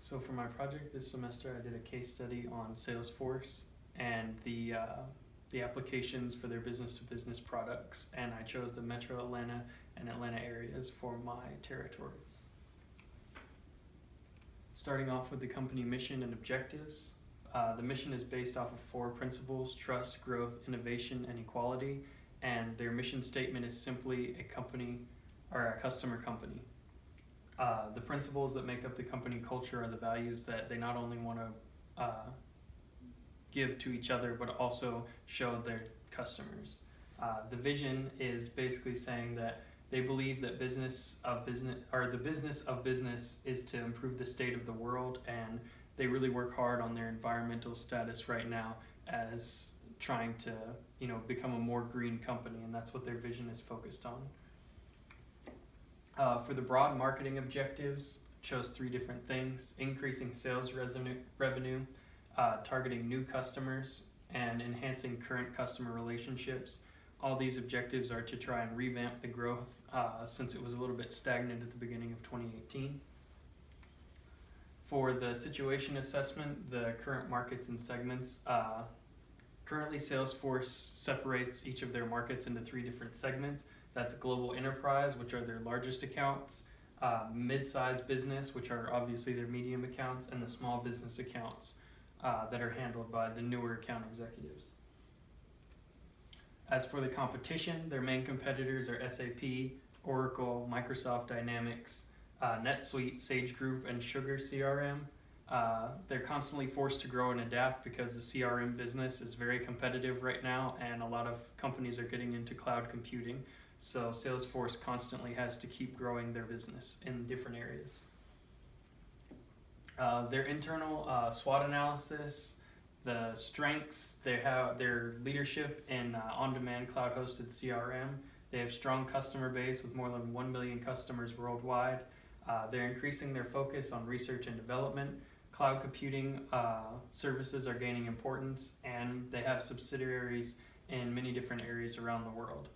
So for my project this semester, I did a case study on Salesforce and the applications for their business-to-business products, and I chose the Metro Atlanta and Atlanta areas for my territories. Starting off with the company mission and objectives. The mission is based off of 4 principles: trust, growth, innovation, and equality, and their mission statement is simply a company or a customer company. The principles that make up the company culture are the values that they not only want to give to each other, but also show their customers. The vision is basically saying that they believe that the business of business is to improve the state of the world, and they really work hard on their environmental status right now as trying to, become a more green company, and that's what their vision is focused on. For the broad marketing objectives, chose 3 different things: increasing sales revenue, targeting new customers, and enhancing current customer relationships. All these objectives are to try and revamp the growth since it was a little bit stagnant at the beginning of 2018. For the situation assessment, the current markets and segments, currently Salesforce separates each of their markets into 3 different segments. That's global enterprise, which are their largest accounts, mid-sized business, which are obviously their medium accounts, and the small business accounts that are handled by the newer account executives. As for the competition, their main competitors are SAP, Oracle, Microsoft Dynamics, NetSuite, Sage Group, and Sugar CRM. They're constantly forced to grow and adapt because the CRM business is very competitive right now, and a lot of companies are getting into cloud computing. So Salesforce constantly has to keep growing their business in different areas. Their internal SWOT analysis, the strengths, they have their leadership in on-demand cloud-hosted CRM. They have strong customer base with more than 1 million customers worldwide. They're increasing their focus on research and development. Cloud computing services are gaining importance, and they have subsidiaries in many different areas around the world.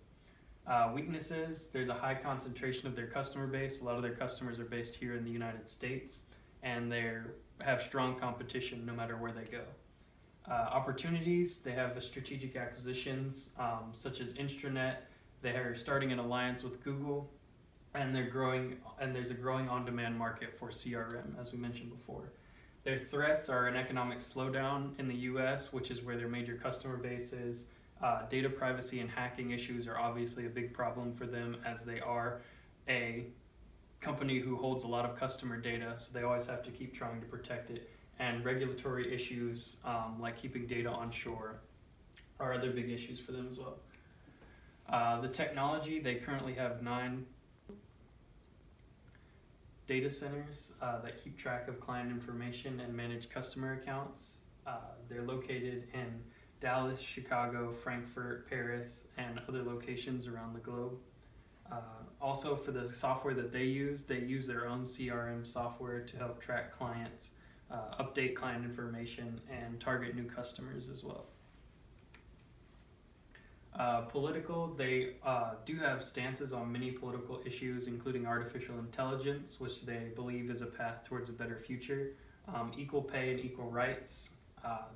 Weaknesses, there's a high concentration of their customer base. A lot of their customers are based here in the United States, and they have strong competition no matter where they go. Opportunities, they have strategic acquisitions such as Intranet. They are starting an alliance with Google, and they're growing, and there's a growing on-demand market for CRM, as we mentioned before. Their threats are an economic slowdown in the US, which is where their major customer base is. Data privacy and hacking issues are obviously a big problem for them, as they are a company who holds a lot of customer data, so they always have to keep trying to protect it. And regulatory issues like keeping data onshore are other big issues for them as well. The technology, they currently have 9 data centers that keep track of client information and manage customer accounts. They're located in Dallas, Chicago, Frankfurt, Paris, and other locations around the globe. Also, for the software that they use their own CRM software to help track clients, update client information, and target new customers as well. Political, they do have stances on many political issues, including artificial intelligence, which they believe is a path towards a better future, equal pay and equal rights.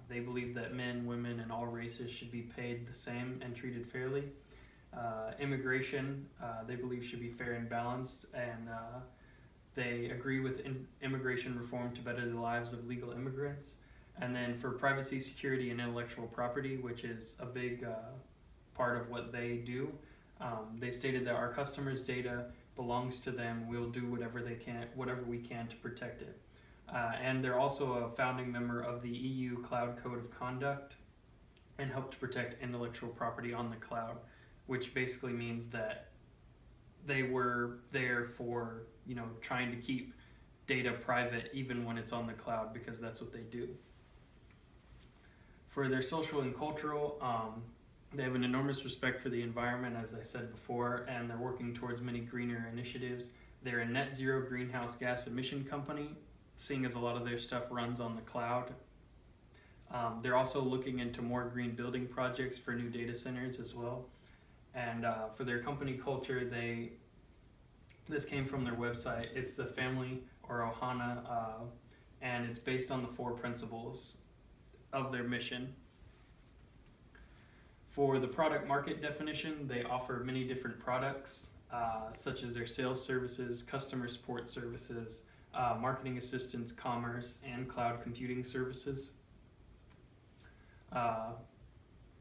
They believe that men, women, and all races should be paid the same and treated fairly. Immigration, they believe should be fair and balanced, and they agree with immigration reform to better the lives of legal immigrants. And then for privacy, security, and intellectual property, which is a big part of what they do, they stated that our customers' data belongs to them. We'll do whatever we can to protect it. And they're also a founding member of the EU Cloud Code of Conduct and help to protect intellectual property on the cloud, which basically means that they were there for, trying to keep data private even when it's on the cloud, because that's what they do. For their social and cultural, they have an enormous respect for the environment, as I said before, and they're working towards many greener initiatives. They're a net zero greenhouse gas emission company, seeing as a lot of their stuff runs on the cloud. They're also looking into more green building projects for new data centers as well. And for their company culture, this came from their website. It's the family, or Ohana and it's based on the 4 principles of their mission. For the product market definition, they offer many different products, such as their sales services, customer support services, marketing assistance, commerce, and cloud computing services.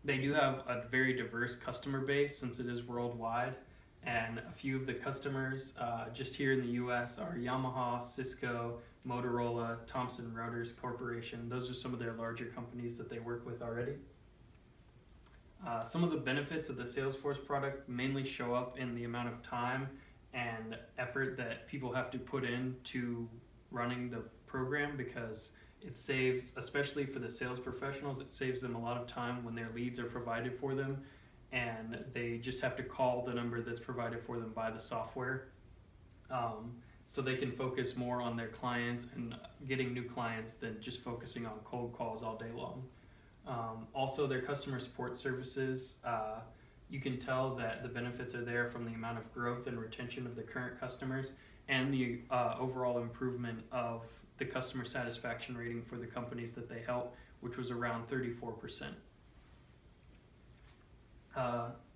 They do have a very diverse customer base since it is worldwide, and a few of the customers just here in the US are Yamaha, Cisco, Motorola, Thomson Reuters Corporation. Those are some of their larger companies that they work with already. Some of the benefits of the Salesforce product mainly show up in the amount of time and effort that people have to put into running the program, because it saves, especially for the sales professionals, it saves them a lot of time when their leads are provided for them and they just have to call the number that's provided for them by the software. So they can focus more on their clients and getting new clients than just focusing on cold calls all day long. Also, their customer support services, you can tell that the benefits are there from the amount of growth and retention of the current customers and the overall improvement of the customer satisfaction rating for the companies that they help, which was around 34%.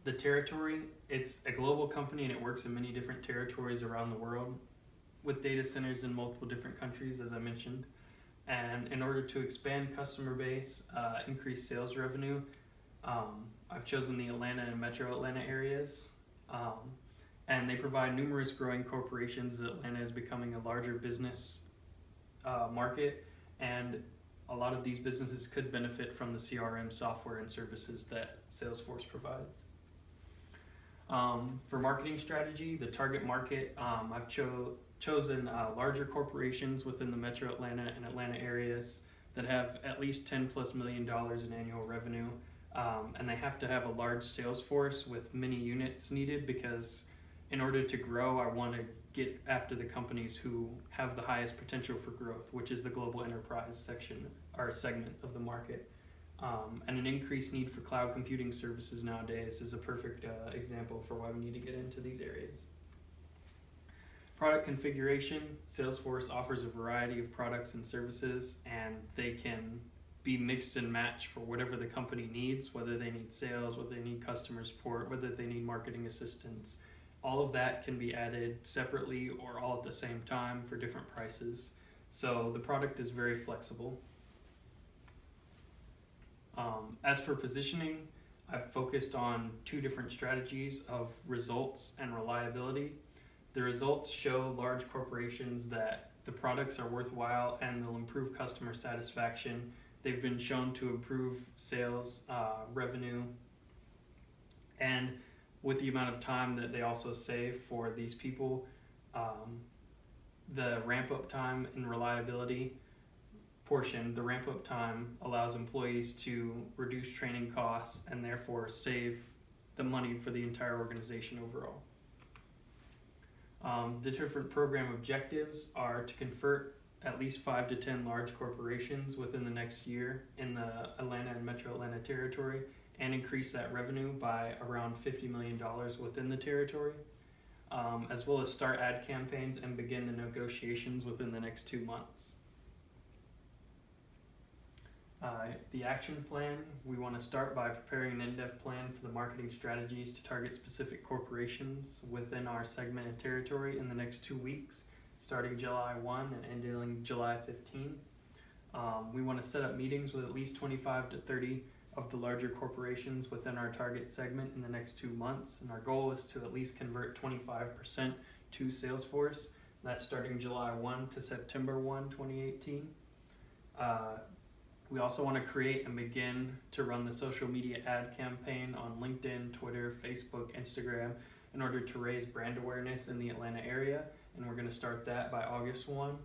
The territory, it's a global company and it works in many different territories around the world with data centers in multiple different countries, as I mentioned. And in order to expand customer base, increase sales revenue, I've chosen the Atlanta and Metro Atlanta areas. And they provide numerous growing corporations. Atlanta is becoming a larger business market, and a lot of these businesses could benefit from the CRM software and services that Salesforce provides. For marketing strategy, the target market, I've chosen larger corporations within the Metro Atlanta and Atlanta areas that have at least $10+ million in annual revenue, and they have to have a large sales force with many units needed, because in order to grow, I want to get after the companies who have the highest potential for growth, which is the global enterprise section or segment of the market. And an increased need for cloud computing services nowadays is a perfect example for why we need to get into these areas. Product configuration, Salesforce offers a variety of products and services, and they can be mixed and matched for whatever the company needs, whether they need sales, whether they need customer support, whether they need marketing assistance. All of that can be added separately or all at the same time for different prices. So the product is very flexible. As for positioning, I've focused on 2 different strategies of results and reliability. The results show large corporations that the products are worthwhile and they'll improve customer satisfaction. They've been shown to improve sales, revenue, and with the amount of time that they also save for these people, the ramp-up time and reliability portion, the ramp-up time allows employees to reduce training costs and therefore save the money for the entire organization overall. The different program objectives are to convert at least 5 to 10 large corporations within the next year in the Atlanta and Metro Atlanta territory, and increase that revenue by around $50 million within the territory, as well as start ad campaigns and begin the negotiations within the next 2 months. The action plan, we want to start by preparing an in-depth plan for the marketing strategies to target specific corporations within our segment and territory in the next 2 weeks, starting July 1 and ending July 15. We want to set up meetings with at least 25 to 30 of the larger corporations within our target segment in the next 2 months, and our goal is to at least convert 25% to Salesforce. That's starting July 1 to September 1, 2018. We also want to create and begin to run the social media ad campaign on LinkedIn, Twitter, Facebook, Instagram in order to raise brand awareness in the Atlanta area, and we're going to start that by August 1.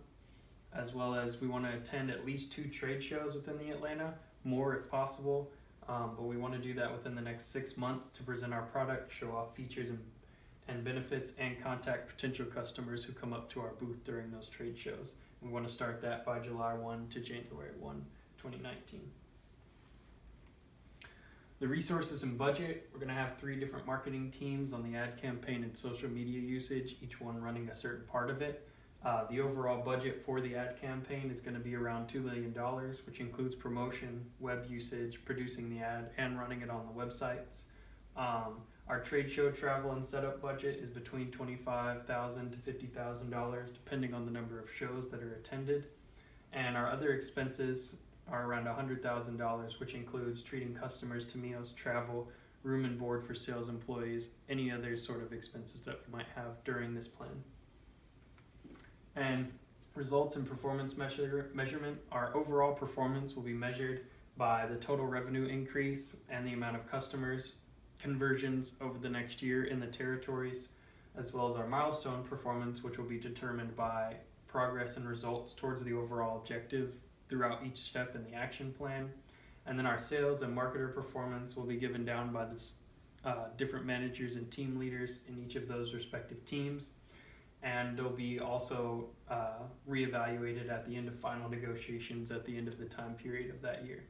As well as we want to attend at least 2 trade shows within the Atlanta, more if possible, but we want to do that within the next 6 months to present our product, show off features and benefits, and contact potential customers who come up to our booth during those trade shows. We want to start that by July 1 to January 1, 2019. The resources and budget, we're going to have 3 different marketing teams on the ad campaign and social media usage, each one running a certain part of it. The overall budget for the ad campaign is going to be around $2 million, which includes promotion, web usage, producing the ad, and running it on the websites. Our trade show travel and setup budget is between $25,000 to $50,000, depending on the number of shows that are attended. And our other expenses are around $100,000, which includes treating customers to meals, travel, room and board for sales employees, any other sort of expenses that we might have during this plan. And results and performance measurement, our overall performance will be measured by the total revenue increase and the amount of customers, conversions over the next year in the territories, as well as our milestone performance, which will be determined by progress and results towards the overall objective throughout each step in the action plan. And then our sales and marketer performance will be given down by the different managers and team leaders in each of those respective teams. And they'll be also reevaluated at the end of final negotiations at the end of the time period of that year.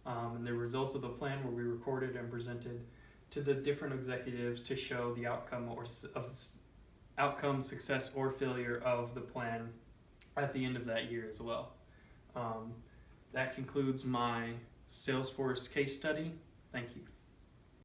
And the results of the plan will be recorded and presented to the different executives to show the outcome, success, or failure of the plan at the end of that year as well. That concludes my Salesforce case study. Thank you.